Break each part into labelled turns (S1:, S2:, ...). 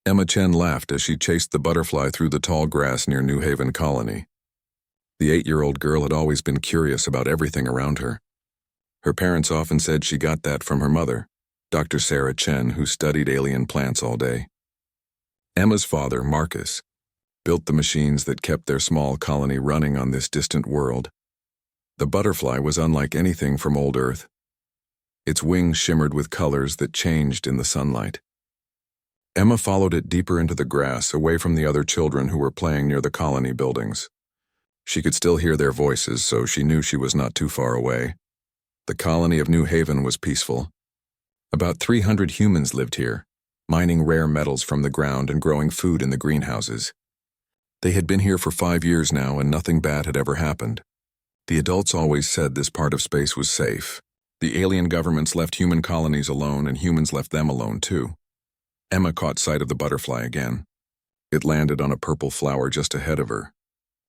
S1: Emma Chen laughed as she chased the butterfly through the tall grass near New Haven Colony. The 8-year-old girl had always been curious about everything around her. Her parents often said she got that from her mother, Dr. Sarah Chen, who studied alien plants all day. Emma's father, Marcus, built the machines that kept their small colony running on this distant world. The butterfly was unlike anything from old Earth. Its wings shimmered with colors that changed in the sunlight. Emma followed it deeper into the grass, away from the other children who were playing near the colony buildings. She could still hear their voices, so she knew she was not too far away. The colony of New Haven was peaceful. About 300 humans lived here, mining rare metals from the ground and growing food in the greenhouses. They had been here for 5 years now, and nothing bad had ever happened. The adults always said this part of space was safe. The alien governments left human colonies alone, and humans left them alone too. Emma caught sight of the butterfly again. It landed on a purple flower just ahead of her.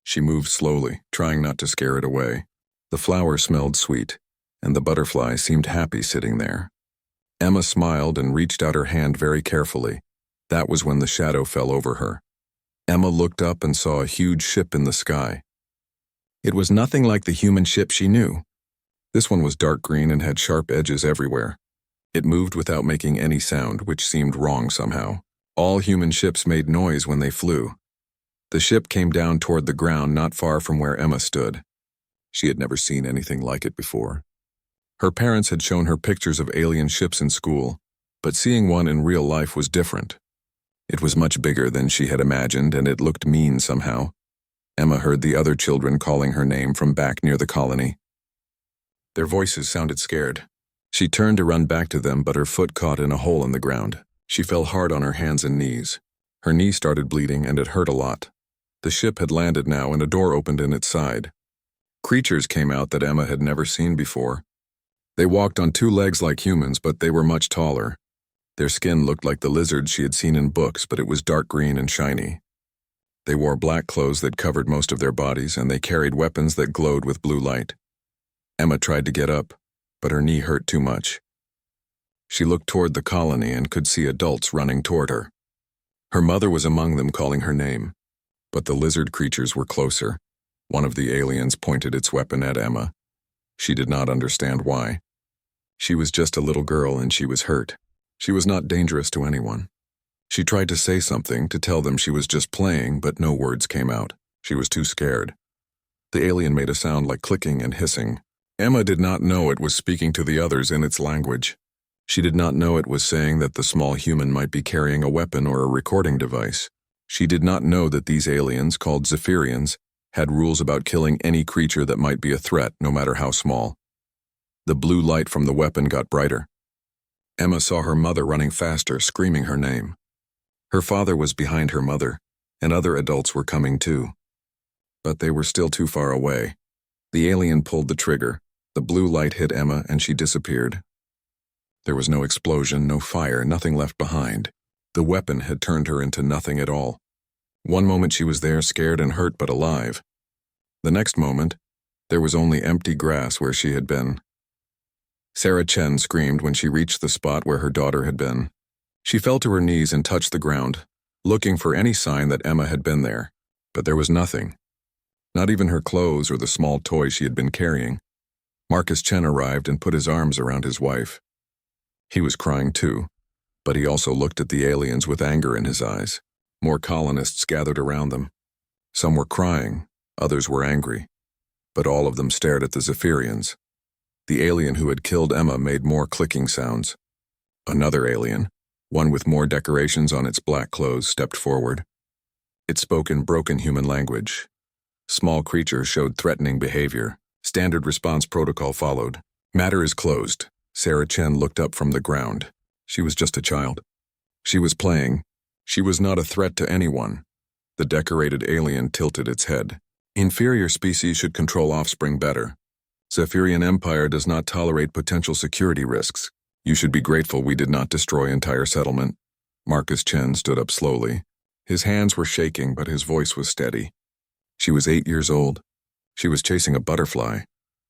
S1: She moved slowly, trying not to scare it away. The flower smelled sweet, and the butterfly seemed happy sitting there. Emma smiled and reached out her hand very carefully. That was when the shadow fell over her. Emma looked up and saw a huge ship in the sky. It was nothing like the human ship she knew. This one was dark green and had sharp edges everywhere. It moved without making any sound, which seemed wrong somehow. All human ships made noise when they flew. The ship came down toward the ground not far from where Emma stood. She had never seen anything like it before. Her parents had shown her pictures of alien ships in school, but seeing one in real life was different. It was much bigger than she had imagined, and it looked mean somehow. Emma heard the other children calling her name from back near the colony. Their voices sounded scared. She turned to run back to them, but her foot caught in a hole in the ground. She fell hard on her hands and knees. Her knee started bleeding, and it hurt a lot. The ship had landed now, and a door opened in its side. Creatures came out that Emma had never seen before. They walked on 2 legs like humans, but they were much taller. Their skin looked like the lizards she had seen in books, but it was dark green and shiny. They wore black clothes that covered most of their bodies, and they carried weapons that glowed with blue light. Emma tried to get up, but her knee hurt too much. She looked toward the colony and could see adults running toward her. Her mother was among them, calling her name. But the lizard creatures were closer. One of the aliens pointed its weapon at Emma. She did not understand why. She was just a little girl, and she was hurt. She was not dangerous to anyone. She tried to say something, to tell them she was just playing, but no words came out. She was too scared. The alien made a sound like clicking and hissing. Emma did not know it was speaking to the others in its language. She did not know it was saying that the small human might be carrying a weapon or a recording device. She did not know that these aliens, called Zephyrians, had rules about killing any creature that might be a threat, no matter how small. The blue light from the weapon got brighter. Emma saw her mother running faster, screaming her name. Her father was behind her mother, and other adults were coming too. But they were still too far away. The alien pulled the trigger. The blue light hit Emma, and she disappeared. There was no explosion, no fire, nothing left behind. The weapon had turned her into nothing at all. One moment she was there, scared and hurt, but alive. The next moment, there was only empty grass where she had been. Sarah Chen screamed when she reached the spot where her daughter had been. She fell to her knees and touched the ground, looking for any sign that Emma had been there. But there was nothing. Not even her clothes or the small toy she had been carrying. Marcus Chen arrived and put his arms around his wife. He was crying too, but he also looked at the aliens with anger in his eyes. More colonists gathered around them. Some were crying, others were angry, but all of them stared at the Zephyrians. The alien who had killed Emma made more clicking sounds. Another alien, one with more decorations on its black clothes, stepped forward. It spoke in broken human language. Small creatures showed threatening behavior. Standard response protocol followed. Matter is closed. Sarah Chen looked up from the ground. She was just a child. She was playing. She was not a threat to anyone. The decorated alien tilted its head. Inferior species should control offspring better. Zephyrian Empire does not tolerate potential security risks. You should be grateful we did not destroy entire settlement. Marcus Chen stood up slowly. His hands were shaking, but his voice was steady. She was 8 years old. She was chasing a butterfly.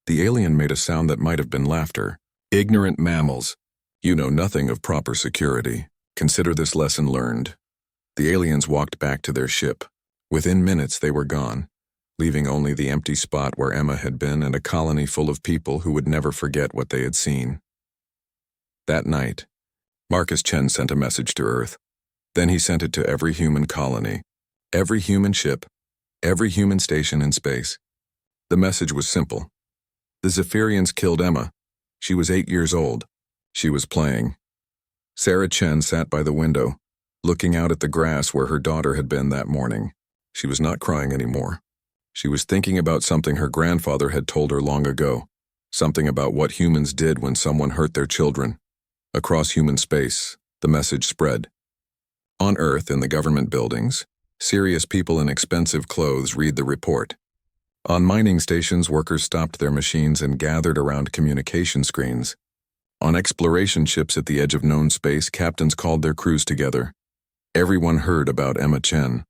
S1: The alien made a sound that might have been laughter. Ignorant mammals. You know nothing of proper security. Consider this lesson learned. The aliens walked back to their ship. Within minutes, they were gone, leaving only the empty spot where Emma had been and a colony full of people who would never forget what they had seen. That night, Marcus Chen sent a message to Earth. Then he sent it to every human colony, every human ship, every human station in space. The message was simple. The Zephyrians killed Emma. She was 8 years old. She was playing. Sarah Chen sat by the window, looking out at the grass where her daughter had been that morning. She was not crying anymore. She was thinking about something her grandfather had told her long ago, something about what humans did when someone hurt their children. Across human space, the message spread. On Earth, in the government buildings, serious people in expensive clothes read the report. On mining stations, workers stopped their machines and gathered around communication screens. On exploration ships at the edge of known space, captains called their crews together. Everyone heard about Emma Chen.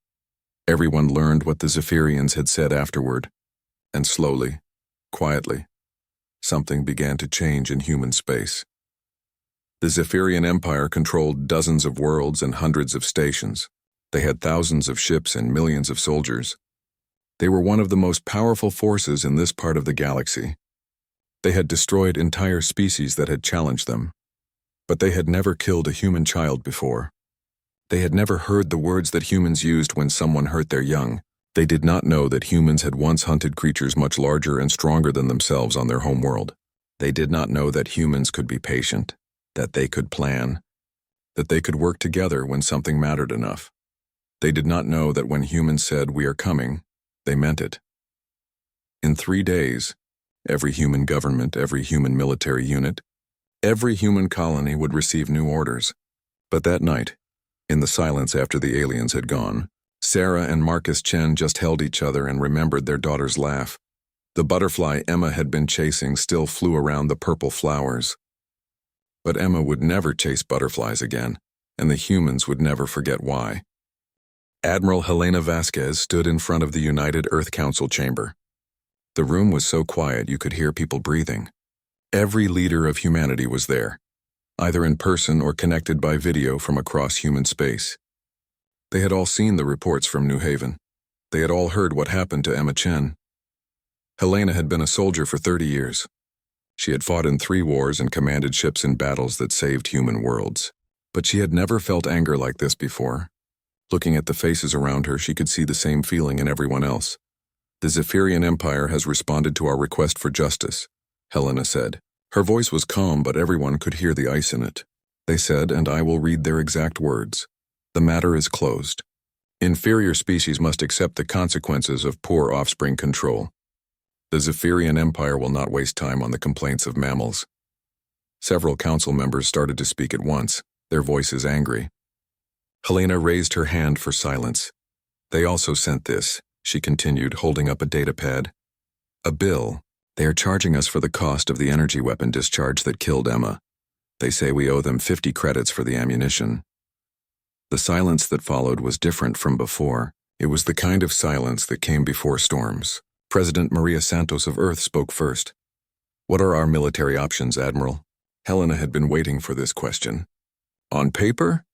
S1: Everyone learned what the Zephyrians had said afterward. And slowly, quietly, something began to change in human space. The Zephyrian Empire controlled dozens of worlds and hundreds of stations. They had thousands of ships and millions of soldiers. They were one of the most powerful forces in this part of the galaxy. They had destroyed entire species that had challenged them. But they had never killed a human child before. They had never heard the words that humans used when someone hurt their young. They did not know that humans had once hunted creatures much larger and stronger than themselves on their home world. They did not know that humans could be patient, that they could plan, that they could work together when something mattered enough. They did not know that when humans said, "We are coming," they meant it. In 3 days, every human government, every human military unit, every human colony would receive new orders. But that night, in the silence after the aliens had gone, Sarah and Marcus Chen just held each other and remembered their daughter's laugh. The butterfly Emma had been chasing still flew around the purple flowers. But Emma would never chase butterflies again, and the humans would never forget why. Admiral Helena Vasquez stood in front of the United Earth Council chamber. The room was so quiet you could hear people breathing. Every leader of humanity was there, either in person or connected by video from across human space. They had all seen the reports from New Haven. They had all heard what happened to Emma Chen. Helena had been a soldier for 30 years. She had fought in 3 wars and commanded ships in battles that saved human worlds. But she had never felt anger like this before. Looking at the faces around her, she could see the same feeling in everyone else. "The Zephyrian Empire has responded to our request for justice," Helena said. Her voice was calm, but everyone could hear the ice in it. They said, and I will read their exact words, "The matter is closed. Inferior species must accept the consequences of poor offspring control. The Zephyrian Empire will not waste time on the complaints of mammals." Several council members started to speak at once, their voices angry. Helena raised her hand for silence. "They also sent this," she continued, holding up a datapad. "A bill. They are charging us for the cost of the energy weapon discharge that killed Emma. They say we owe them 50 credits for the ammunition." The silence that followed was different from before. It was the kind of silence that came before storms. President Maria Santos of Earth spoke first. "What are our military options, Admiral?" Helena had been waiting for this question. "On paper?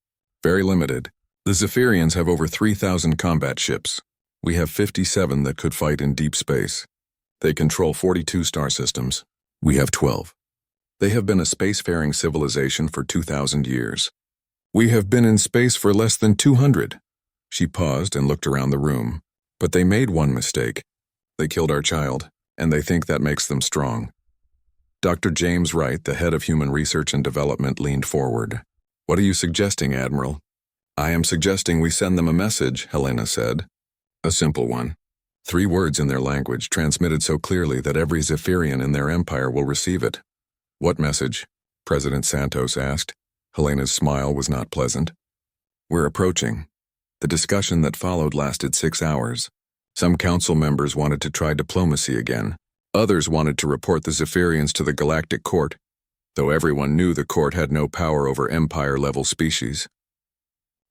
S1: Very limited. The Zephyrians have over 3,000 combat ships. We have 57 that could fight in deep space. They control 42 star systems. We have 12. They have been a spacefaring civilization for 2,000 years. We have been in space for less than 200. She paused and looked around the room. But they made one mistake. They killed our child, and they think that makes them strong. Dr. James Wright, the head of Human Research and Development, leaned forward. "What are you suggesting, Admiral?" "I am suggesting we send them a message," Helena said. "A simple one. 3 words in their language, transmitted so clearly that every Zephyrian in their empire will receive it." "What message?" President Santos asked. Helena's smile was not pleasant. "We're approaching." The discussion that followed lasted 6 hours. Some council members wanted to try diplomacy again. Others wanted to report the Zephyrians to the Galactic Court, though everyone knew the court had no power over empire-level species.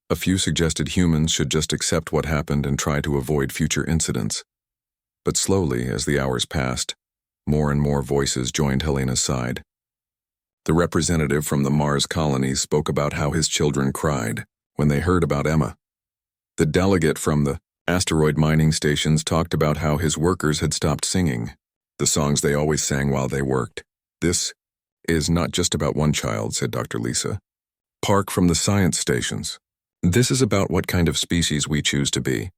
S1: A few suggested humans should just accept what happened and try to avoid future incidents. But slowly, as the hours passed, more and more voices joined Helena's side. The representative from the Mars colonies spoke about how his children cried when they heard about Emma. The delegate from the asteroid mining stations talked about how his workers had stopped singing the songs they always sang while they worked. This is not just about one child, said Dr. Lisa Park from the science stations. This is about what kind of species we choose to be.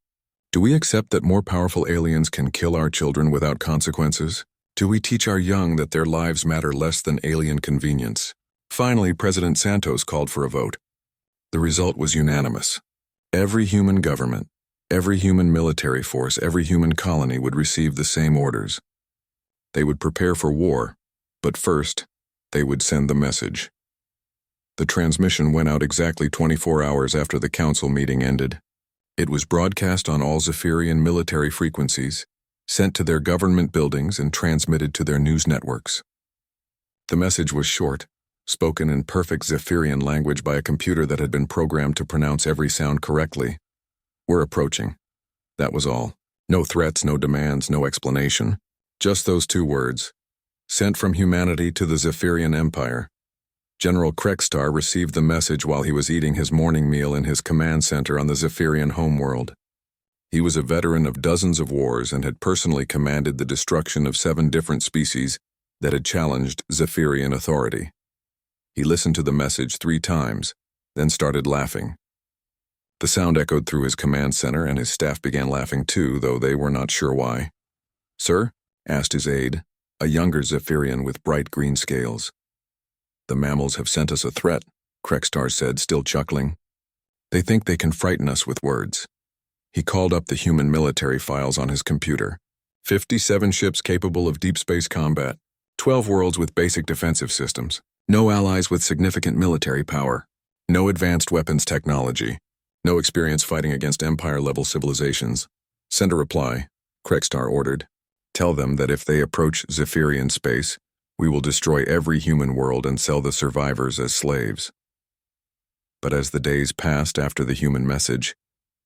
S1: Do we accept that more powerful aliens can kill our children without consequences? Do we teach our young that their lives matter less than alien convenience? Finally, President Santos called for a vote. The result was unanimous. Every human government, every human military force, every human colony would receive the same orders. They would prepare for war, but first, they would send the message. The transmission went out exactly 24 hours after the council meeting ended. It was broadcast on all Zephyrian military frequencies, sent to their government buildings and transmitted to their news networks. The message was short, spoken in perfect Zephyrian language by a computer that had been programmed to pronounce every sound correctly. We're approaching. That was all. No threats, no demands, no explanation. Just those two words. Sent from humanity to the Zephyrian Empire. General Krekstar received the message while he was eating his morning meal in his command center on the Zephyrian homeworld. He was a veteran of dozens of wars and had personally commanded the destruction of 7 different species that had challenged Zephyrian authority. He listened to the message 3 times, then started laughing. The sound echoed through his command center and his staff began laughing too, though they were not sure why. Sir? Asked his aide, a younger Zephyrian with bright green scales. The mammals have sent us a threat, Krekstar said, still chuckling. They think they can frighten us with words. He called up the human military files on his computer. 57 ships capable of deep space combat, 12 worlds with basic defensive systems, no allies with significant military power, no advanced weapons technology, no experience fighting against Empire-level civilizations. Send a reply, Krekstar ordered. Tell them that if they approach Zephyrian space, we will destroy every human world and sell the survivors as slaves. But as the days passed after the human message,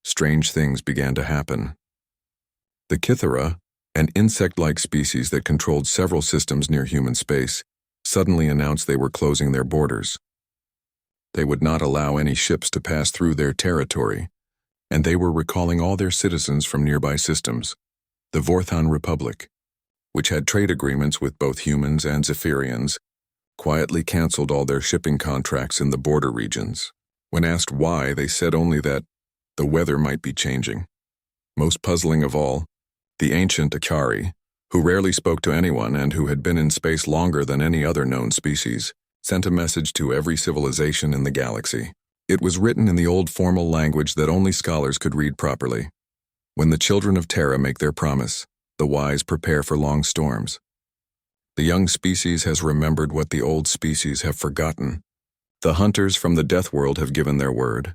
S1: strange things began to happen. The Kythera, an insect-like species that controlled several systems near human space, suddenly announced they were closing their borders. They would not allow any ships to pass through their territory, and they were recalling all their citizens from nearby systems. The Vorthan Republic, which had trade agreements with both humans and Zephyrians, quietly canceled all their shipping contracts in the border regions. When asked why, they said only that the weather might be changing. Most puzzling of all, the ancient Akari, who rarely spoke to anyone and who had been in space longer than any other known species, sent a message to every civilization in the galaxy. It was written in the old formal language that only scholars could read properly. When the children of Terra make their promise, the wise prepare for long storms. The young species has remembered what the old species have forgotten. The hunters from the Death World have given their word.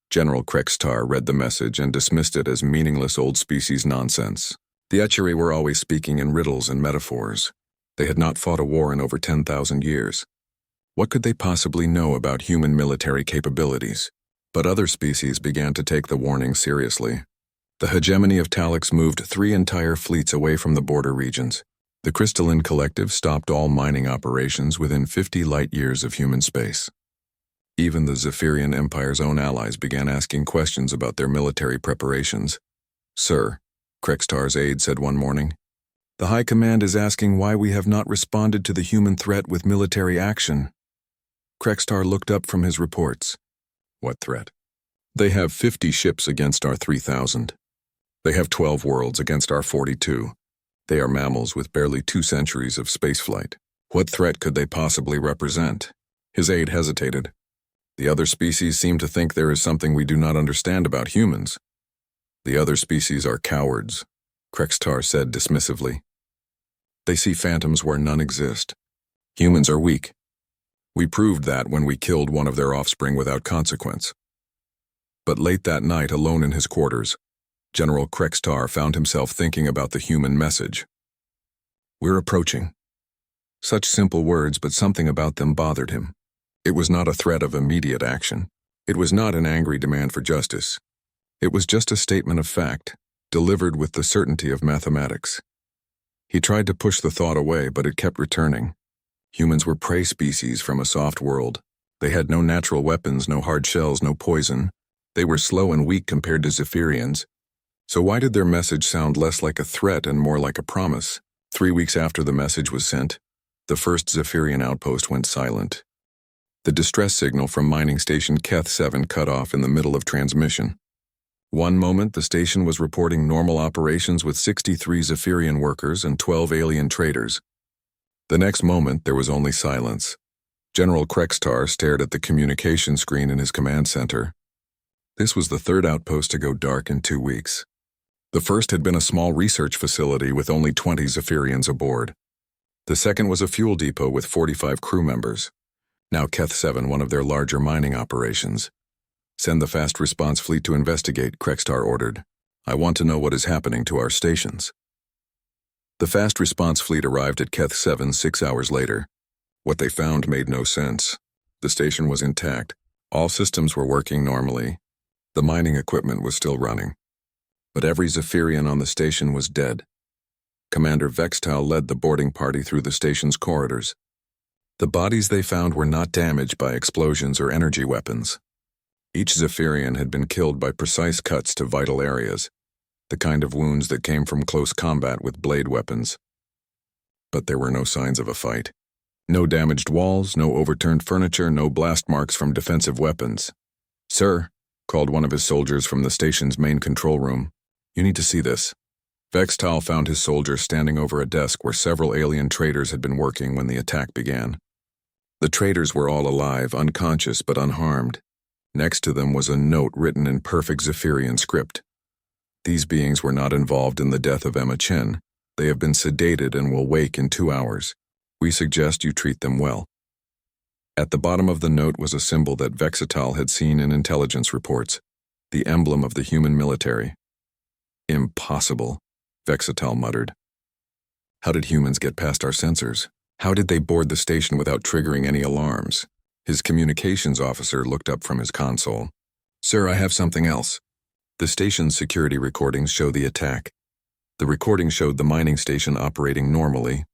S1: General Krekstar read the message and dismissed it as meaningless old species nonsense. The Etchery were always speaking in riddles and metaphors. They had not fought a war in over 10,000 years. What could they possibly know about human military capabilities? But other species began to take the warning seriously. The hegemony of Talix moved 3 entire fleets away from the border regions. The Crystalline Collective stopped all mining operations within 50 light-years of human space. Even the Zephyrian Empire's own allies began asking questions about their military preparations. Sir, Krekstar's aide said one morning, the High Command is asking why we have not responded to the human threat with military action. Krekstar looked up from his reports. What threat? They have 50 ships against our 3,000. They have 12 worlds against our 42. They are mammals with barely 2 centuries of spaceflight. What threat could they possibly represent? His aide hesitated. The other species seem to think there is something we do not understand about humans. The other species are cowards, Krekstar said dismissively. They see phantoms where none exist. Humans are weak. We proved that when we killed one of their offspring without consequence. But late that night, alone in his quarters, General Krekstar found himself thinking about the human message. We're approaching. Such simple words, but something about them bothered him. It was not a threat of immediate action. It was not an angry demand for justice. It was just a statement of fact, delivered with the certainty of mathematics. He tried to push the thought away, but it kept returning. Humans were prey species from a soft world. They had no natural weapons, no hard shells, no poison. They were slow and weak compared to Zephyrians. So why did their message sound less like a threat and more like a promise? 3 weeks after the message was sent, the first Zephyrian outpost went silent. The distress signal from mining station Keth 7 cut off in the middle of transmission. One moment, the station was reporting normal operations with 63 Zephyrian workers and 12 alien traders. The next moment, there was only silence. General Krextar stared at the communication screen in his command center. This was the third outpost to go dark in 2 weeks. The first had been a small research facility with only 20 Zephyrians aboard. The second was a fuel depot with 45 crew members. Now Keth 7, one of their larger mining operations. Send the fast response fleet to investigate, Krextar ordered. I want to know what is happening to our stations. The fast response fleet arrived at Keth 7 6 hours later. What they found made no sense. The station was intact. All systems were working normally. The mining equipment was still running. But every Zephyrian on the station was dead. Commander Vextal led the boarding party through the station's corridors. The bodies they found were not damaged by explosions or energy weapons. Each Zephyrian had been killed by precise cuts to vital areas, the kind of wounds that came from close combat with blade weapons. But there were no signs of a fight. No damaged walls, no overturned furniture, no blast marks from defensive weapons. "Sir," called one of his soldiers from the station's main control room, "you need to see this." Vextal found his soldier standing over a desk where several alien traders had been working when the attack began. The traders were all alive, unconscious but unharmed. Next to them was a note written in perfect Zephyrian script. These beings were not involved in the death of Emma Chen. They have been sedated and will wake in 2 hours. We suggest you treat them well. At the bottom of the note was a symbol that Vextal had seen in intelligence reports, the emblem of the human military. Impossible, Vextal muttered. How did humans get past our sensors? How did they board the station without triggering any alarms? His communications officer looked up from his console. "Sir, I have something else." The station's security recordings show the attack. The recording showed the mining station operating normally.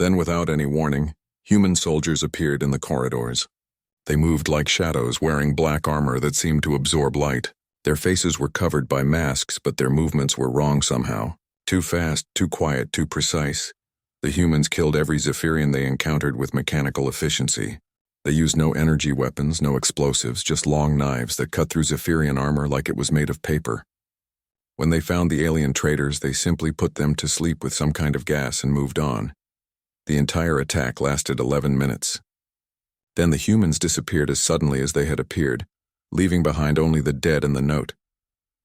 S1: Then, without any warning, human soldiers appeared in the corridors. They moved like shadows, wearing black armor that seemed to absorb light. Their faces were covered by masks, but their movements were wrong somehow. Too fast, too quiet, too precise. The humans killed every Zephyrian they encountered with mechanical efficiency. They used no energy weapons, no explosives, just long knives that cut through Zephyrian armor like it was made of paper. When they found the alien traders, they simply put them to sleep with some kind of gas and moved on. The entire attack lasted 11 minutes. Then the humans disappeared as suddenly as they had appeared, leaving behind only the dead and the note.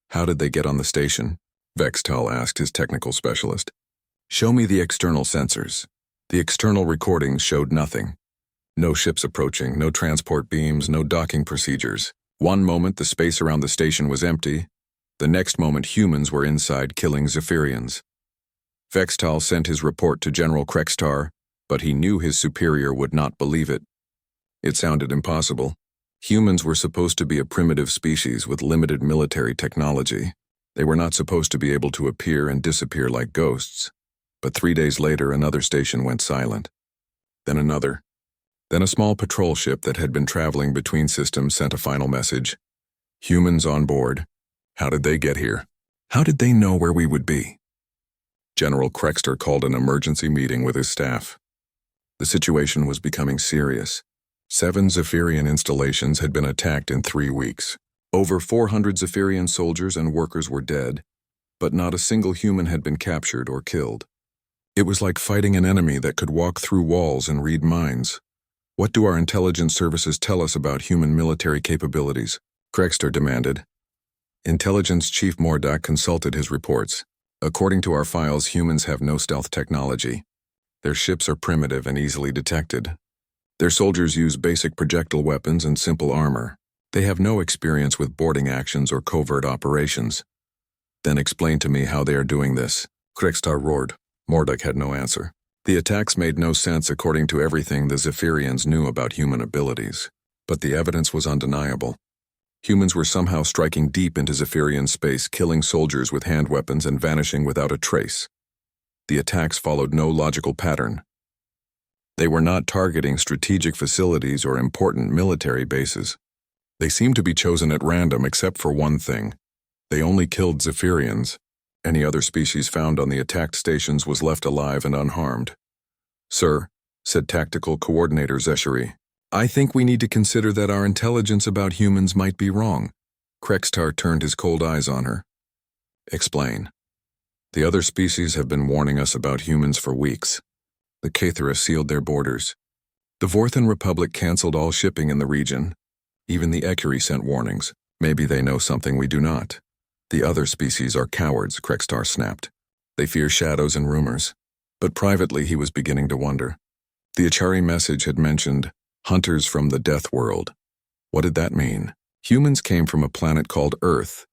S1: "How did they get on the station?" Vextal asked his technical specialist. "Show me the external sensors." The external recordings showed nothing. No ships approaching, no transport beams, no docking procedures. One moment the space around the station was empty. The next moment humans were inside killing Zephyrians. Vextal sent his report to General Krextar, but he knew his superior would not believe it. It sounded impossible. Humans were supposed to be a primitive species with limited military technology. They were not supposed to be able to appear and disappear like ghosts. But 3 days later, another station went silent. Then another. Then a small patrol ship that had been traveling between systems sent a final message. "Humans on board. How did they get here? How did they know where we would be?" General Krextar called an emergency meeting with his staff. The situation was becoming serious. 7 Zephyrian installations had been attacked in 3 weeks. Over 400 Zephyrian soldiers and workers were dead, but not a single human had been captured or killed. It was like fighting an enemy that could walk through walls and read minds. "What do our intelligence services tell us about human military capabilities?" Krextar demanded. Intelligence Chief Mordak consulted his reports. "According to our files, humans have no stealth technology. Their ships are primitive and easily detected. Their soldiers use basic projectile weapons and simple armor. They have no experience with boarding actions or covert operations." "Then explain to me how they are doing this," Krextar roared. Mordak had no answer. The attacks made no sense according to everything the Zephyrians knew about human abilities, but the evidence was undeniable. Humans were somehow striking deep into Zephyrian space, killing soldiers with hand weapons and vanishing without a trace. The attacks followed no logical pattern. They were not targeting strategic facilities or important military bases. They seemed to be chosen at random except for one thing. They only killed Zephyrians. Any other species found on the attacked stations was left alive and unharmed. "Sir," said Tactical Coordinator Zesheri, "I think we need to consider that our intelligence about humans might be wrong." Krextar turned his cold eyes on her. "Explain." "The other species have been warning us about humans for weeks. The Cathara sealed their borders. The Vorthan Republic canceled all shipping in the region. Even the Ekuri sent warnings. Maybe they know something we do not. The other species are cowards," Krextar snapped. "They fear shadows and rumors." But privately he was beginning to wonder. The Achari message had mentioned hunters from the Death World. What did that mean? Humans came from a planet called Earth,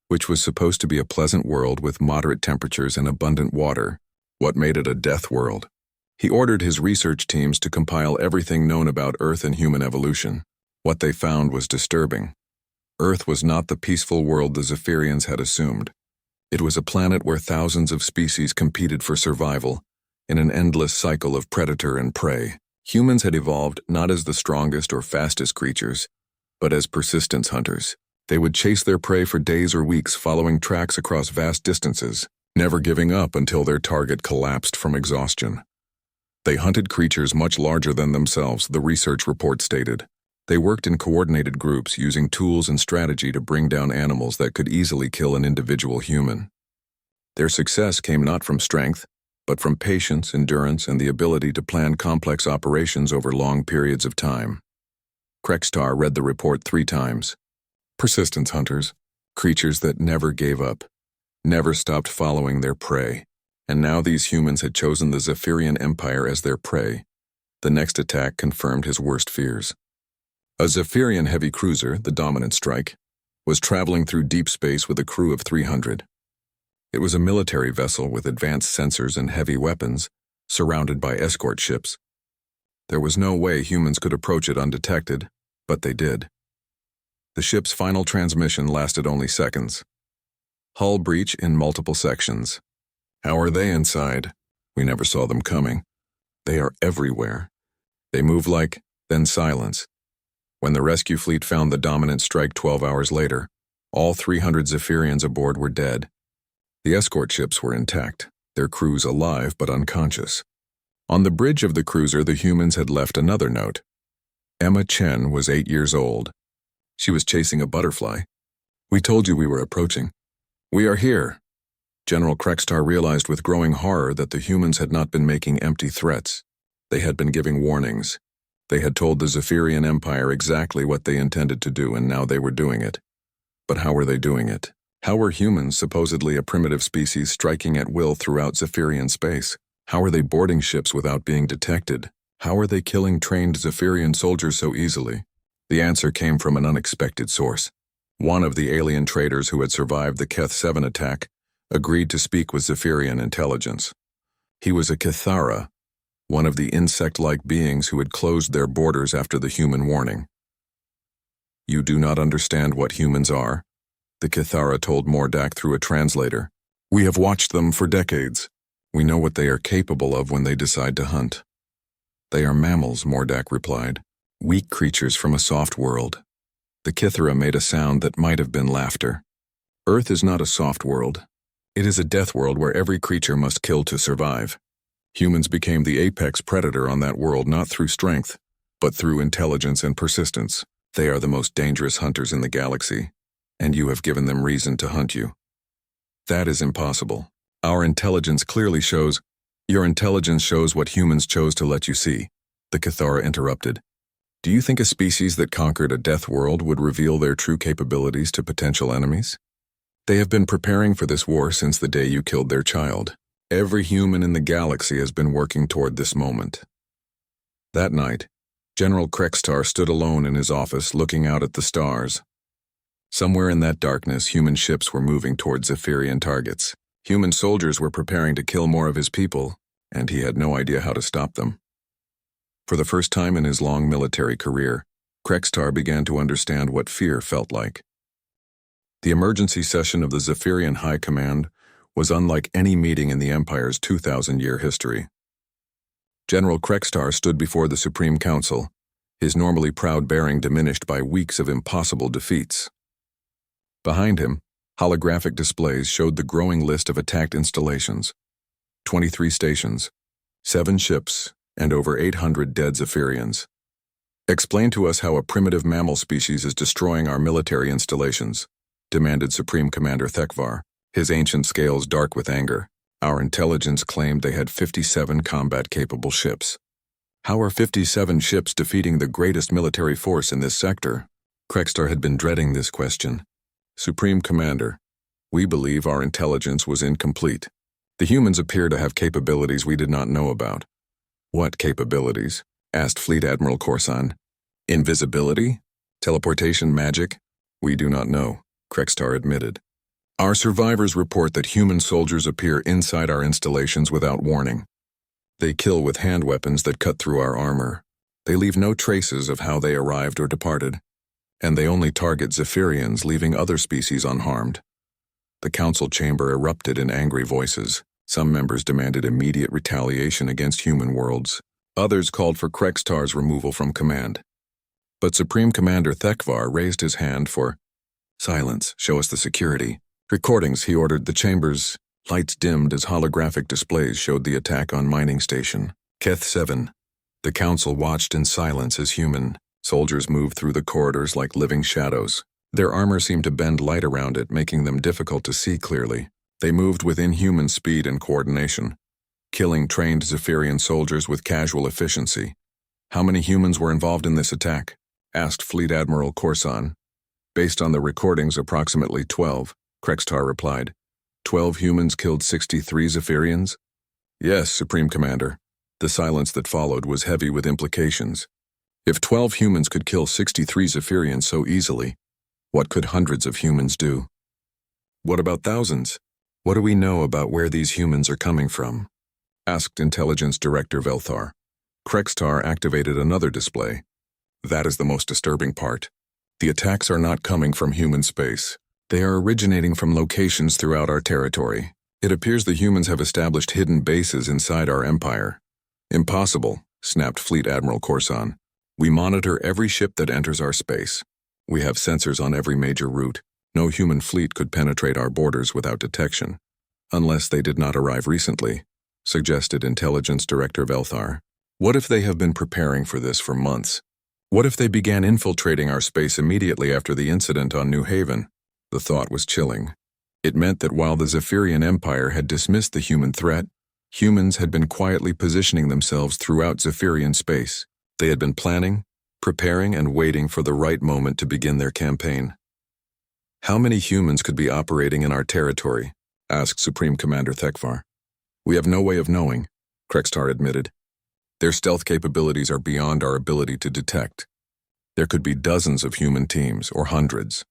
S1: which was supposed to be a pleasant world with moderate temperatures and abundant water. What made it a death world? He ordered his research teams to compile everything known about Earth and human evolution. What they found was disturbing. Earth was not the peaceful world the Zephyrians had assumed. It was a planet where thousands of species competed for survival, in an endless cycle of predator and prey. Humans had evolved not as the strongest or fastest creatures, but as persistence hunters. They would chase their prey for days or weeks, following tracks across vast distances, never giving up until their target collapsed from exhaustion. They hunted creatures much larger than themselves, the research report stated. They worked in coordinated groups, using tools and strategy to bring down animals that could easily kill an individual human. Their success came not from strength, but from patience, endurance, and the ability to plan complex operations over long periods of time. Krextar read the report 3 times. Persistence hunters, creatures that never gave up, never stopped following their prey. And now these humans had chosen the Zephyrian Empire as their prey. The next attack confirmed his worst fears. A Zephyrian heavy cruiser, the Dominant Strike, was traveling through deep space with a crew of 300. It was a military vessel with advanced sensors and heavy weapons, surrounded by escort ships. There was no way humans could approach it undetected, but they did. The ship's final transmission lasted only seconds. Hull breach in multiple sections. How are they inside? We never saw them coming. They are everywhere. They move like, then silence. When the rescue fleet found the Dominant Strike 12 hours later, all 300 Zephyrians aboard were dead. The escort ships were intact, their crews alive but unconscious. On the bridge of the cruiser, the humans had left another note. Emma Chen was 8 years old. She was chasing a butterfly. "We told you we were approaching. We are here." General Krextar realized with growing horror that the humans had not been making empty threats. They had been giving warnings. They had told the Zephyrian Empire exactly what they intended to do, and now they were doing it. But how were they doing it? How were humans, supposedly a primitive species, striking at will throughout Zephyrian space? How were they boarding ships without being detected? How were they killing trained Zephyrian soldiers so easily? The answer came from an unexpected source. One of the alien traders who had survived the Keth 7 attack agreed to speak with Zephyrian intelligence. He was a Cathara, one of the insect-like beings who had closed their borders after the human warning. "You do not understand what humans are," the Cathara told Mordak through a translator. "We have watched them for decades. We know what they are capable of when they decide to hunt." "They are mammals," Mordak replied. "Weak creatures from a soft world." The Cathara made a sound that might have been laughter. "Earth is not a soft world. It is a death world where every creature must kill to survive. Humans became the apex predator on that world not through strength, but through intelligence and persistence. They are the most dangerous hunters in the galaxy, and you have given them reason to hunt you. That is impossible. Our intelligence clearly shows—" "Your intelligence shows what humans chose to let you see," the Cathara interrupted. "Do you think a species that conquered a death world would reveal their true capabilities to potential enemies? They have been preparing for this war since the day you killed their child. Every human in the galaxy has been working toward this moment." That night, General Krextar stood alone in his office looking out at the stars. Somewhere in that darkness, human ships were moving toward Zephyrian targets. Human soldiers were preparing to kill more of his people, and he had no idea how to stop them. For the first time in his long military career, Krextar began to understand what fear felt like. The emergency session of the Zephyrian High Command was unlike any meeting in the Empire's 2,000-year history. General Krextar stood before the Supreme Council, his normally proud bearing diminished by weeks of impossible defeats. Behind him, holographic displays showed the growing list of attacked installations: 23 stations, 7 ships, and over 800 dead Zephyrians. "Explain to us how a primitive mammal species is destroying our military installations," demanded Supreme Commander Thekvar, his ancient scales dark with anger. "Our intelligence claimed they had 57 combat-capable ships. How are 57 ships defeating the greatest military force in this sector?" Krextar had been dreading this question. "Supreme Commander, we believe our intelligence was incomplete. The humans appear to have capabilities we did not know about." "What capabilities?" asked Fleet Admiral Corson. "Invisibility? Teleportation magic? We do not know," Krextar admitted. "Our survivors report that human soldiers appear inside our installations without warning. They kill with hand weapons that cut through our armor. They leave no traces of how they arrived or departed. And they only target Zephyrians, leaving other species unharmed." The council chamber erupted in angry voices. Some members demanded immediate retaliation against human worlds. Others called for Krextar's removal from command. But Supreme Commander Thekvar raised his hand for silence. "Show us the security." "Recordings," he ordered the chambers. Lights dimmed as holographic displays showed the attack on mining station Keth 7. The council watched in silence as human soldiers moved through the corridors like living shadows. Their armor seemed to bend light around it, making them difficult to see clearly. They moved with inhuman speed and coordination, killing trained Zephyrian soldiers with casual efficiency. "How many humans were involved in this attack?" asked Fleet Admiral Corson. "Based on the recordings, approximately 12, Krextar replied. 12 humans killed 63 Zephyrians? "Yes, Supreme Commander." The silence that followed was heavy with implications. If 12 humans could kill 63 Zephyrians so easily, what could hundreds of humans do? "What about thousands? What do we know about where these humans are coming from?" asked Intelligence Director Velthar. Krextar activated another display. "That is the most disturbing part. The attacks are not coming from human space. They are originating from locations throughout our territory. It appears the humans have established hidden bases inside our empire." "Impossible," snapped Fleet Admiral Corson. "We monitor every ship that enters our space. We have sensors on every major route. No human fleet could penetrate our borders without detection. Unless they did not arrive recently," suggested Intelligence Director Velthar. "What if they have been preparing for this for months? What if they began infiltrating our space immediately after the incident on New Haven?" The thought was chilling. It meant that while the Zephyrian Empire had dismissed the human threat, humans had been quietly positioning themselves throughout Zephyrian space. They had been planning, preparing, and waiting for the right moment to begin their campaign. "How many humans could be operating in our territory?" asked Supreme Commander Thekvar. "We have no way of knowing," Krextar admitted. "Their stealth capabilities are beyond our ability to detect. There could be dozens of human teams, or hundreds."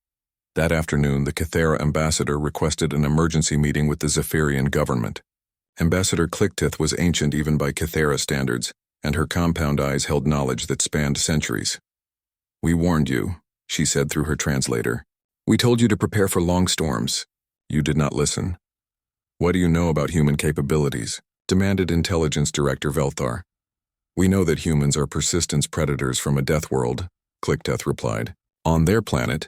S1: That afternoon, the Cathera ambassador requested an emergency meeting with the Zephyrian government. Ambassador Clicktith was ancient even by Cathera standards, and her compound eyes held knowledge that spanned centuries. "We warned you," she said through her translator. "We told you to prepare for long storms. You did not listen." "What do you know about human capabilities?" demanded Intelligence Director Velthar. "We know that humans are persistence predators from a death world," Clicktith replied. "On their planet,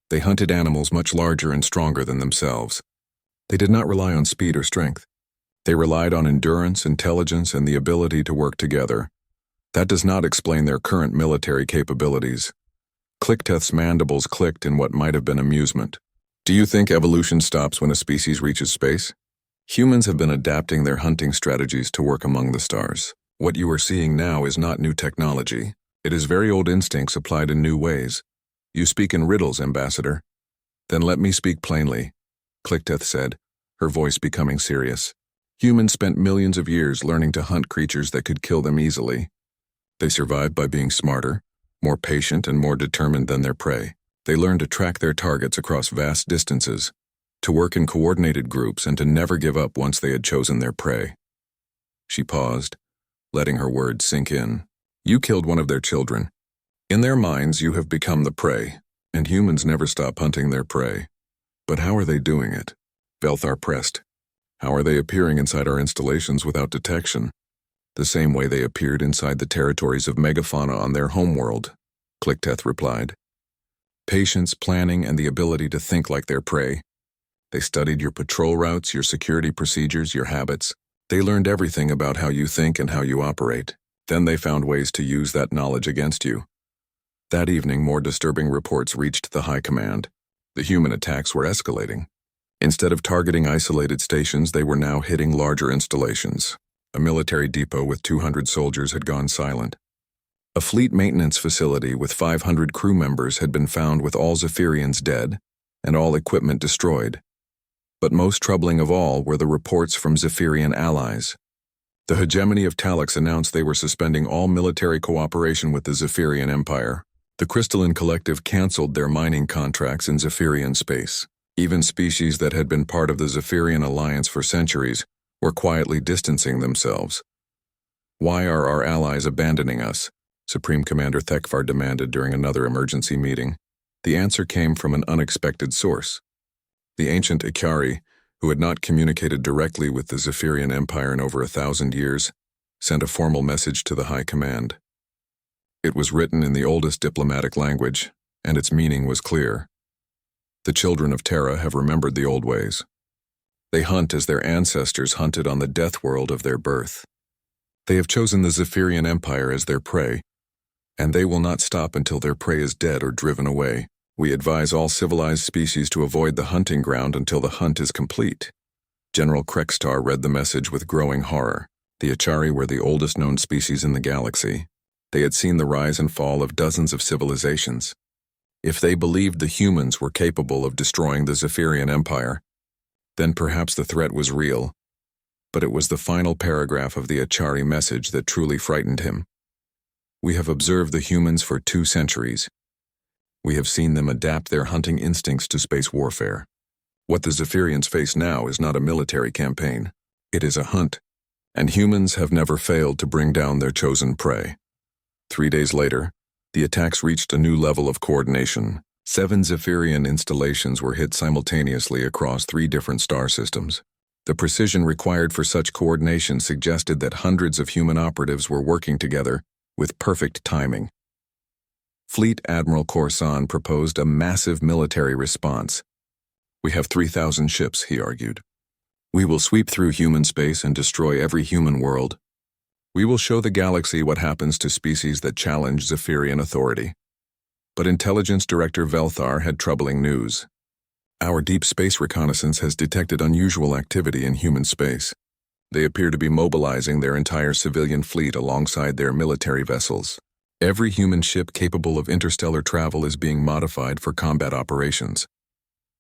S1: they hunted animals much larger and stronger than themselves. They did not rely on speed or strength. They relied on endurance, intelligence, and the ability to work together. That does not explain their current military capabilities." Clicktith's mandibles clicked in what might have been amusement. "Do you think evolution stops when a species reaches space? Humans have been adapting their hunting strategies to work among the stars. What you are seeing now is not new technology. It is very old instincts applied in new ways. You speak in riddles, Ambassador." "Then let me speak plainly," Clicktith said, her voice becoming serious. "Humans spent millions of years learning to hunt creatures that could kill them easily. They survived by being smarter, more patient, and more determined than their prey. They learned to track their targets across vast distances, to work in coordinated groups, and to never give up once they had chosen their prey." She paused, letting her words sink in. "You killed one of their children. In their minds, you have become the prey, and humans never stop hunting their prey. But how are they doing it?" Velthar pressed. "How are they appearing inside our installations without detection? the same way they appeared inside the territories of megafauna on their homeworld, Clickteth replied. Patience, planning, and the ability to think like their prey. They studied your patrol routes, your security procedures, your habits. They learned everything about how you think and how you operate. Then they found ways to use that knowledge against you. That evening, more disturbing reports reached the High Command. The human attacks were escalating. Instead of targeting isolated stations, they were now hitting larger installations. A military depot with 200 soldiers had gone silent. A fleet maintenance facility with 500 crew members had been found with all Zephyrians dead and all equipment destroyed. But most troubling of all were the reports from Zephyrian allies. The hegemony of Talix announced they were suspending all military cooperation with the Zephyrian Empire. The Crystalline Collective canceled their mining contracts in Zephyrian space. Even species that had been part of the Zephyrian alliance for centuries were quietly distancing themselves. Why are our allies abandoning us? Supreme Commander Thekvar demanded during another emergency meeting. The answer came from an unexpected source. The ancient Ikari, who had not communicated directly with the Zephyrian Empire in over 1,000 years, sent a formal message to the High Command. It was written in the oldest diplomatic language, and its meaning was clear. The children of Terra have remembered the old ways. They hunt as their ancestors hunted on the death world of their birth. They have chosen the Zephyrian Empire as their prey, and they will not stop until their prey is dead or driven away. We advise all civilized species to avoid the hunting ground until the hunt is complete. General Krextar read the message with growing horror. The Achari were the oldest known species in the galaxy. They had seen the rise and fall of dozens of civilizations. If they believed the humans were capable of destroying the Zephyrian Empire, then perhaps the threat was real. But it was the final paragraph of the Achari message that truly frightened him. We have observed the humans for 2 centuries. We have seen them adapt their hunting instincts to space warfare. What the Zephyrians face now is not a military campaign. It is a hunt, and humans have never failed to bring down their chosen prey. 3 days later, the attacks reached a new level of coordination. 7 Zephyrian installations were hit simultaneously across 3 different star systems. The precision required for such coordination suggested that hundreds of human operatives were working together with perfect timing. Fleet Admiral Corson proposed a massive military response. We have 3,000 ships, he argued. We will sweep through human space and destroy every human world. We will show the galaxy what happens to species that challenge Zephyrian authority. But Intelligence Director Velthar had troubling news. Our deep space reconnaissance has detected unusual activity in human space. They appear to be mobilizing their entire civilian fleet alongside their military vessels. Every human ship capable of interstellar travel is being modified for combat operations.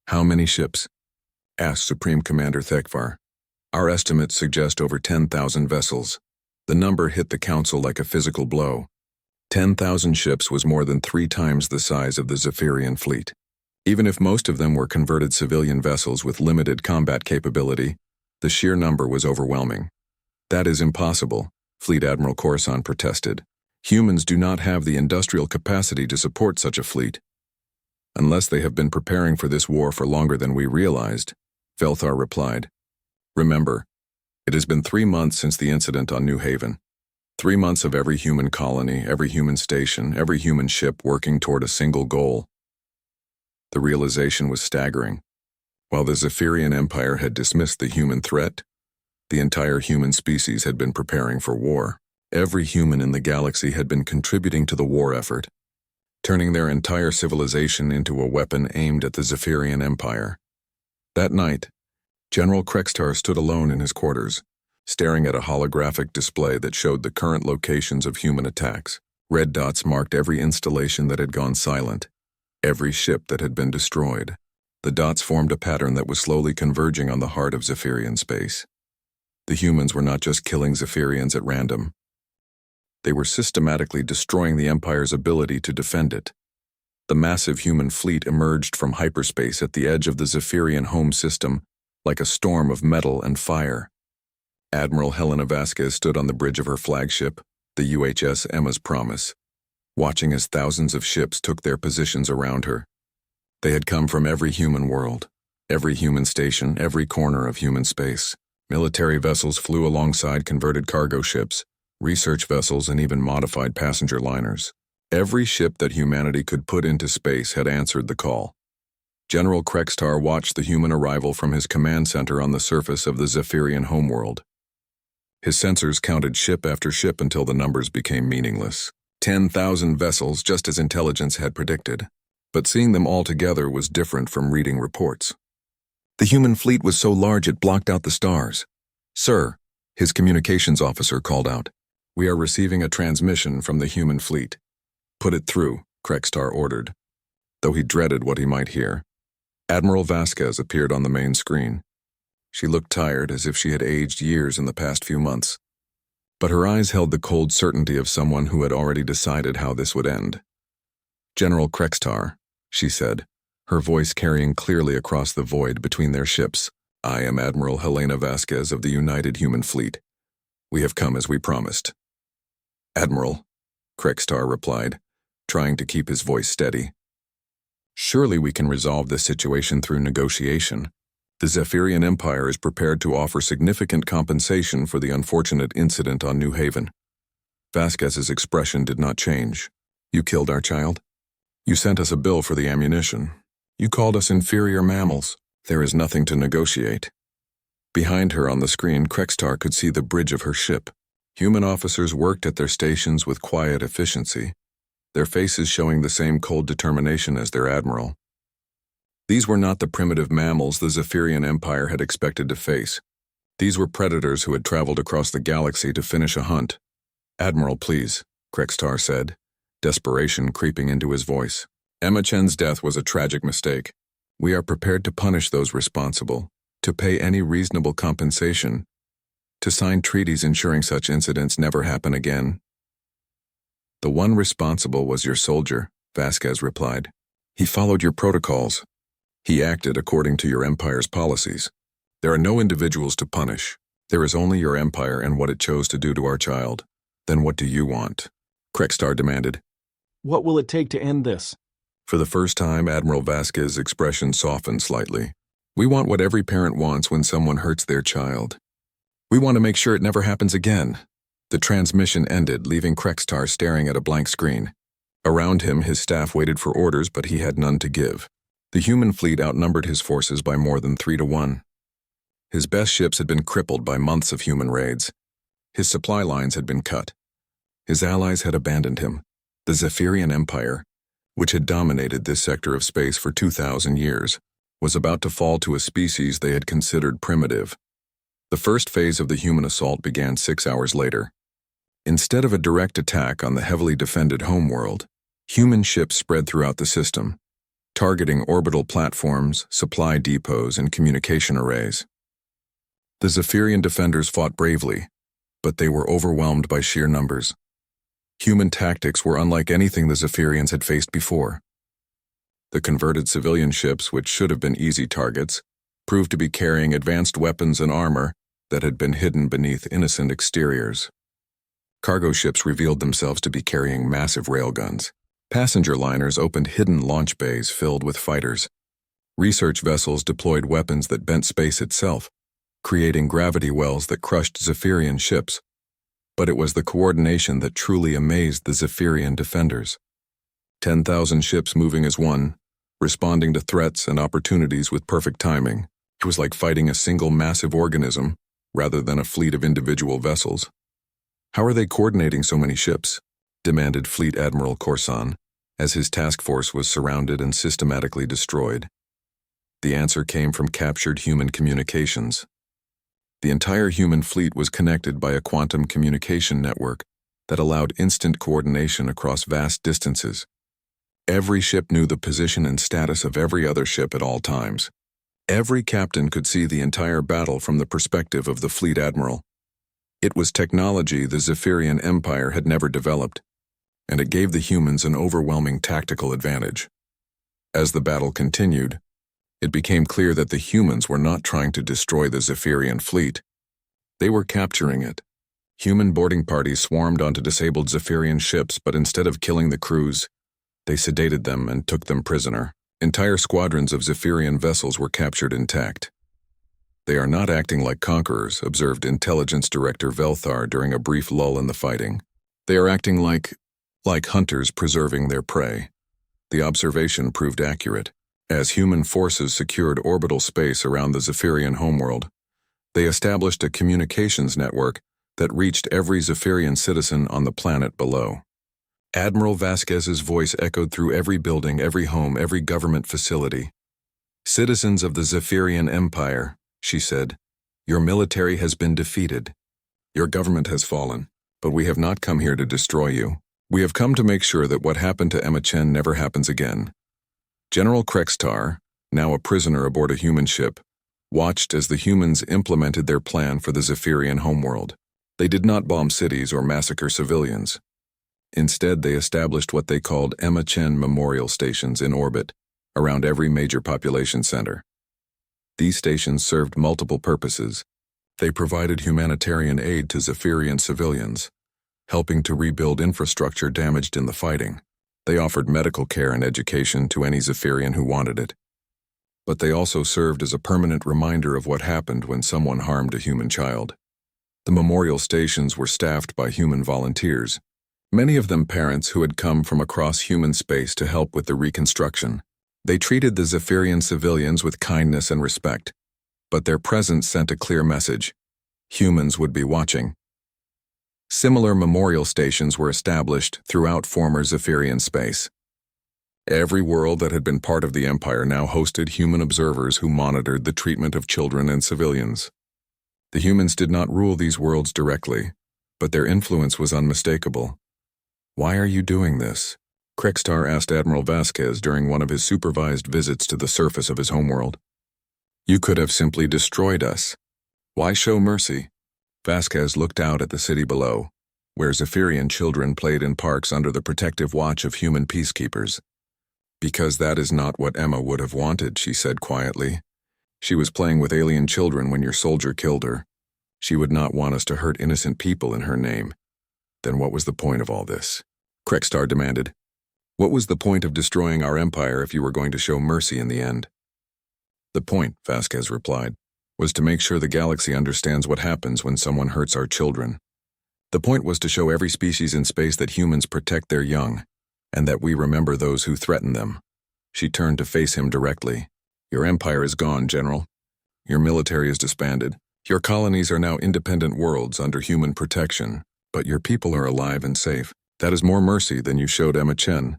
S1: How many ships? Asked Supreme Commander Thekvar. Our estimates suggest over 10,000 vessels. The number hit the Council like a physical blow. 10,000 ships was more than 3 times the size of the Zephyrian fleet. Even if most of them were converted civilian vessels with limited combat capability, the sheer number was overwhelming. That is impossible, Fleet Admiral Corson protested. Humans do not have the industrial capacity to support such a fleet. Unless they have been preparing for this war for longer than we realized, Velthar replied. Remember, it has been 3 months since the incident on New Haven. 3 months of every human colony, every human station, every human ship working toward a single goal. The realization was staggering. While the Zephyrian Empire had dismissed the human threat, the entire human species had been preparing for war. Every human in the galaxy had been contributing to the war effort, turning their entire civilization into a weapon aimed at the Zephyrian Empire. That night, General Krextar stood alone in his quarters, staring at a holographic display that showed the current locations of human attacks. Red dots marked every installation that had gone silent, every ship that had been destroyed. The dots formed a pattern that was slowly converging on the heart of Zephyrian space. The humans were not just killing Zephyrians at random. They were systematically destroying the Empire's ability to defend it. The massive human fleet emerged from hyperspace at the edge of the Zephyrian home system like a storm of metal and fire. Admiral Helena Vasquez stood on the bridge of her flagship, the UHS Emma's Promise, watching as thousands of ships took their positions around her. They had come from every human world, every human station, every corner of human space. Military vessels flew alongside converted cargo ships, research vessels, and even modified passenger liners. Every ship that humanity could put into space had answered the call. General Krextar watched the human arrival from his command center on the surface of the Zephyrian homeworld. His sensors counted ship after ship until the numbers became meaningless. 10,000 vessels, just as intelligence had predicted. But seeing them all together was different from reading reports. The human fleet was so large it blocked out the stars. "Sir," his communications officer called out, "we are receiving a transmission from the human fleet." "Put it through," Krextar ordered, though he dreaded what he might hear. Admiral Vasquez appeared on the main screen. She looked tired, as if she had aged years in the past few months. But her eyes held the cold certainty of someone who had already decided how this would end. "General Krextar," she said, her voice carrying clearly across the void between their ships, "I am Admiral Helena Vasquez of the United Human Fleet. We have come as we promised." "Admiral," Krextar replied, trying to keep his voice steady. "Surely we can resolve this situation through negotiation. The Zephyrian Empire is prepared to offer significant compensation for the unfortunate incident on New Haven." Vasquez's expression did not change. "You killed our child? You sent us a bill for the ammunition. You called us inferior mammals. There is nothing to negotiate." Behind her on the screen, Krextar could see the bridge of her ship. Human officers worked at their stations with quiet efficiency, their faces showing the same cold determination as their admiral. These were not the primitive mammals the Zephyrian Empire had expected to face. These were predators who had traveled across the galaxy to finish a hunt. "Admiral, please," Krextar said, desperation creeping into his voice. "Emma Chen's death was a tragic mistake. We are prepared to punish those responsible, to pay any reasonable compensation, to sign treaties ensuring such incidents never happen again." "The one responsible was your soldier," Vasquez replied. "He followed your protocols. He acted according to your empire's policies. There are no individuals to punish. There is only your empire and what it chose to do to our child. Then what do you want?" Krextar demanded.
S2: "What will it take to end this?"
S1: For the first time, Admiral Vasquez's expression softened slightly. "We want what every parent wants when someone hurts their child. We want to make sure it never happens again." The transmission ended, leaving Krextar staring at a blank screen. Around him, his staff waited for orders, but he had none to give. The human fleet outnumbered his forces by more than 3-1. His best ships had been crippled by months of human raids. His supply lines had been cut. His allies had abandoned him. The Zephyrian Empire, which had dominated this sector of space for 2,000 years, was about to fall to a species they had considered primitive. The first phase of the human assault began 6 hours later. Instead of a direct attack on the heavily defended homeworld, human ships spread throughout the system, targeting orbital platforms, supply depots, and communication arrays. The Zephyrian defenders fought bravely, but they were overwhelmed by sheer numbers. Human tactics were unlike anything the Zephyrians had faced before. The converted civilian ships, which should have been easy targets, proved to be carrying advanced weapons and armor that had been hidden beneath innocent exteriors. Cargo ships revealed themselves to be carrying massive railguns. Passenger liners opened hidden launch bays filled with fighters. Research vessels deployed weapons that bent space itself, creating gravity wells that crushed Zephyrian ships. But it was the coordination that truly amazed the Zephyrian defenders. 10,000 ships moving as one, responding to threats and opportunities with perfect timing. It was like fighting a single massive organism, rather than a fleet of individual vessels. "How are they coordinating so many ships?" demanded Fleet Admiral Corson, as his task force was surrounded and systematically destroyed. The answer came from captured human communications. The entire human fleet was connected by a quantum communication network that allowed instant coordination across vast distances. Every ship knew the position and status of every other ship at all times. Every captain could see the entire battle from the perspective of the fleet admiral. It was technology the Zephyrian Empire had never developed, and it gave the humans an overwhelming tactical advantage. As the battle continued, it became clear that the humans were not trying to destroy the Zephyrian fleet. They were capturing it. Human boarding parties swarmed onto disabled Zephyrian ships, but instead of killing the crews, they sedated them and took them prisoner. Entire squadrons of Zephyrian vessels were captured intact. They are not acting like conquerors, observed Intelligence Director Velthar during a brief lull in the fighting. They are acting like hunters preserving their prey. The observation proved accurate. As human forces secured orbital space around the Zephyrian homeworld, they established a communications network that reached every Zephyrian citizen on the planet below. Admiral Vasquez's voice echoed through every building, every home, every government facility. "Citizens of the Zephyrian Empire," she said, "your military has been defeated. Your government has fallen, but we have not come here to destroy you. We have come to make sure that what happened to Emma Chen never happens again." General Krextar, now a prisoner aboard a human ship, watched as the humans implemented their plan for the Zephyrian homeworld. They did not bomb cities or massacre civilians. Instead, they established what they called Emma Chen memorial stations in orbit, around every major population center. These stations served multiple purposes. They provided humanitarian aid to Zephyrian civilians, helping to rebuild infrastructure damaged in the fighting. They offered medical care and education to any Zephyrian who wanted it. But they also served as a permanent reminder of what happened when someone harmed a human child. The memorial stations were staffed by human volunteers, many of them parents who had come from across human space to help with the reconstruction. They treated the Zephyrian civilians with kindness and respect, but their presence sent a clear message: humans would be watching. Similar memorial stations were established throughout former Zephyrian space. Every world that had been part of the Empire now hosted human observers who monitored the treatment of children and civilians. The humans did not rule these worlds directly, but their influence was unmistakable. "Why are you doing this?" Krextar asked Admiral Vasquez during one of his supervised visits to the surface of his homeworld. "You could have simply destroyed us. Why show mercy?" Vasquez looked out at the city below, where Zephyrian children played in parks under the protective watch of human peacekeepers. "Because that is not what Emma would have wanted," she said quietly. "She was playing with alien children when your soldier killed her. She would not want us to hurt innocent people in her name." "Then what was the point of all this?" Krextar demanded. "What was the point of destroying our empire if you were going to show mercy in the end?" "The point," Vasquez replied, "was to make sure the galaxy understands what happens when someone hurts our children. The point was to show every species in space that humans protect their young, and that we remember those who threaten them." She turned to face him directly. "Your empire is gone, General. Your military is disbanded. Your colonies are now independent worlds under human protection, but your people are alive and safe. That is more mercy than you showed Emma Chen."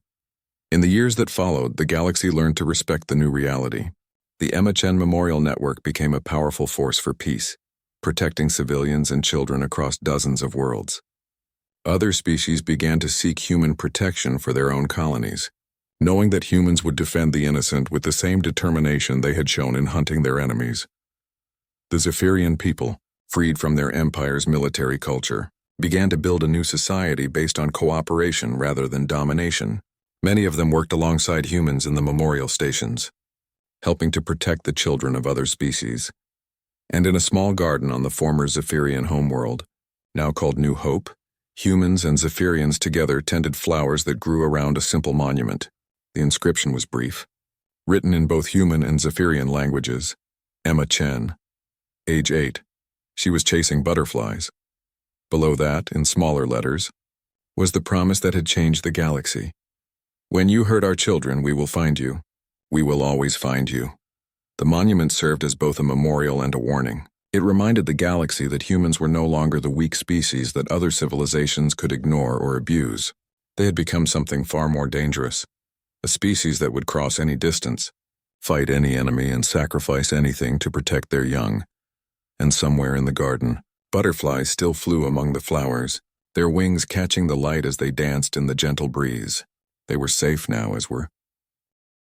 S1: In the years that followed, the galaxy learned to respect the new reality. The Emma Chen Memorial Network became a powerful force for peace, protecting civilians and children across dozens of worlds. Other species began to seek human protection for their own colonies, knowing that humans would defend the innocent with the same determination they had shown in hunting their enemies. The Zephyrian people, freed from their empire's military culture, began to build a new society based on cooperation rather than domination. Many of them worked alongside humans in the memorial stations, helping to protect the children of other species. And in a small garden on the former Zephyrian homeworld, now called New Hope, humans and Zephyrians together tended flowers that grew around a simple monument. The inscription was brief, written in both human and Zephyrian languages: Emma Chen, age 8. She was chasing butterflies. Below that, in smaller letters, was the promise that had changed the galaxy. "When you hurt our children, we will find you. We will always find you." The monument served as both a memorial and a warning. It reminded the galaxy that humans were no longer the weak species that other civilizations could ignore or abuse. They had become something far more dangerous, a species that would cross any distance, fight any enemy, and sacrifice anything to protect their young. And somewhere in the garden, butterflies still flew among the flowers, their wings catching the light as they danced in the gentle breeze. They were safe now, as were